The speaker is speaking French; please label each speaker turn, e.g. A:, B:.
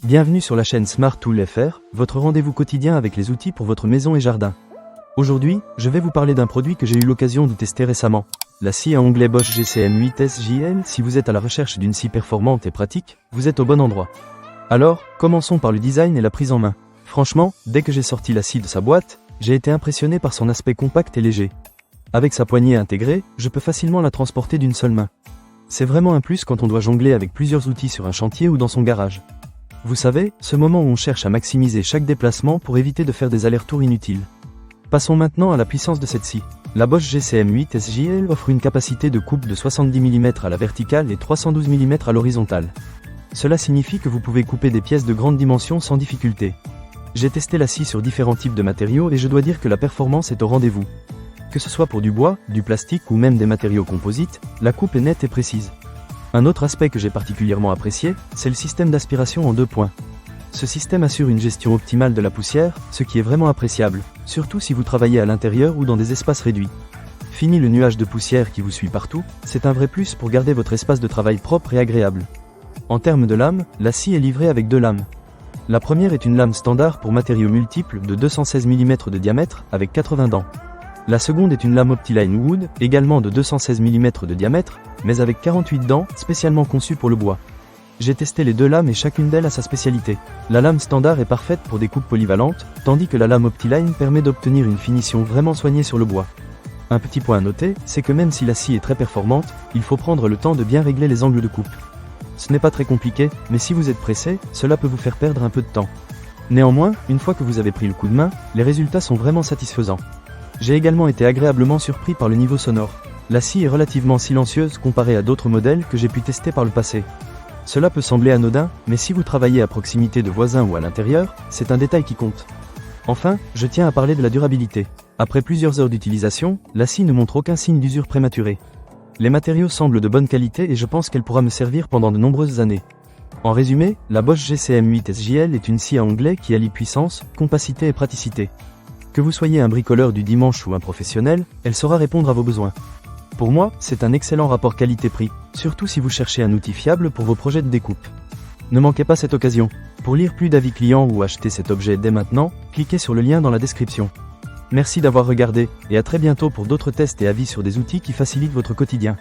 A: Bienvenue sur la chaîne Smart Tool FR, votre rendez-vous quotidien avec les outils pour votre maison et jardin. Aujourd'hui, je vais vous parler d'un produit que j'ai eu l'occasion de tester récemment. La scie à onglet Bosch GCM 8S-JL. Si vous êtes à la recherche d'une scie performante et pratique, vous êtes au bon endroit. Alors, commençons par le design et la prise en main. Franchement, dès que j'ai sorti la scie de sa boîte, j'ai été impressionné par son aspect compact et léger. Avec sa poignée intégrée, je peux facilement la transporter d'une seule main. C'est vraiment un plus quand on doit jongler avec plusieurs outils sur un chantier ou dans son garage. Vous savez, ce moment où on cherche à maximiser chaque déplacement pour éviter de faire des allers-retours inutiles. Passons maintenant à la puissance de cette scie. La Bosch GCM 8S-JL offre une capacité de coupe de 70 mm à la verticale et 312 mm à l'horizontale. Cela signifie que vous pouvez couper des pièces de grande dimension sans difficulté. J'ai testé la scie sur différents types de matériaux et je dois dire que la performance est au rendez-vous. Que ce soit pour du bois, du plastique ou même des matériaux composites, la coupe est nette et précise. Un autre aspect que j'ai particulièrement apprécié, c'est le système d'aspiration en 2 points. Ce système assure une gestion optimale de la poussière, ce qui est vraiment appréciable, surtout si vous travaillez à l'intérieur ou dans des espaces réduits. Fini le nuage de poussière qui vous suit partout, c'est un vrai plus pour garder votre espace de travail propre et agréable. En termes de lames, la scie est livrée avec 2 lames. La première est une lame standard pour matériaux multiples de 216 mm de diamètre avec 80 dents. La seconde est une lame Optiline Wood, également de 216 mm de diamètre, mais avec 48 dents, spécialement conçue pour le bois. J'ai testé les 2 lames et chacune d'elles a sa spécialité. La lame standard est parfaite pour des coupes polyvalentes, tandis que la lame Optiline permet d'obtenir une finition vraiment soignée sur le bois. Un petit point à noter, c'est que même si la scie est très performante, il faut prendre le temps de bien régler les angles de coupe. Ce n'est pas très compliqué, mais si vous êtes pressé, cela peut vous faire perdre un peu de temps. Néanmoins, une fois que vous avez pris le coup de main, les résultats sont vraiment satisfaisants. J'ai également été agréablement surpris par le niveau sonore. La scie est relativement silencieuse comparée à d'autres modèles que j'ai pu tester par le passé. Cela peut sembler anodin, mais si vous travaillez à proximité de voisins ou à l'intérieur, c'est un détail qui compte. Enfin, je tiens à parler de la durabilité. Après plusieurs heures d'utilisation, la scie ne montre aucun signe d'usure prématurée. Les matériaux semblent de bonne qualité et je pense qu'elle pourra me servir pendant de nombreuses années. En résumé, la Bosch GCM 8S-JL est une scie à onglet qui allie puissance, compacité et praticité. Que vous soyez un bricoleur du dimanche ou un professionnel, elle saura répondre à vos besoins. Pour moi, c'est un excellent rapport qualité-prix, surtout si vous cherchez un outil fiable pour vos projets de découpe. Ne manquez pas cette occasion. Pour lire plus d'avis clients ou acheter cet objet dès maintenant, cliquez sur le lien dans la description. Merci d'avoir regardé, et à très bientôt pour d'autres tests et avis sur des outils qui facilitent votre quotidien.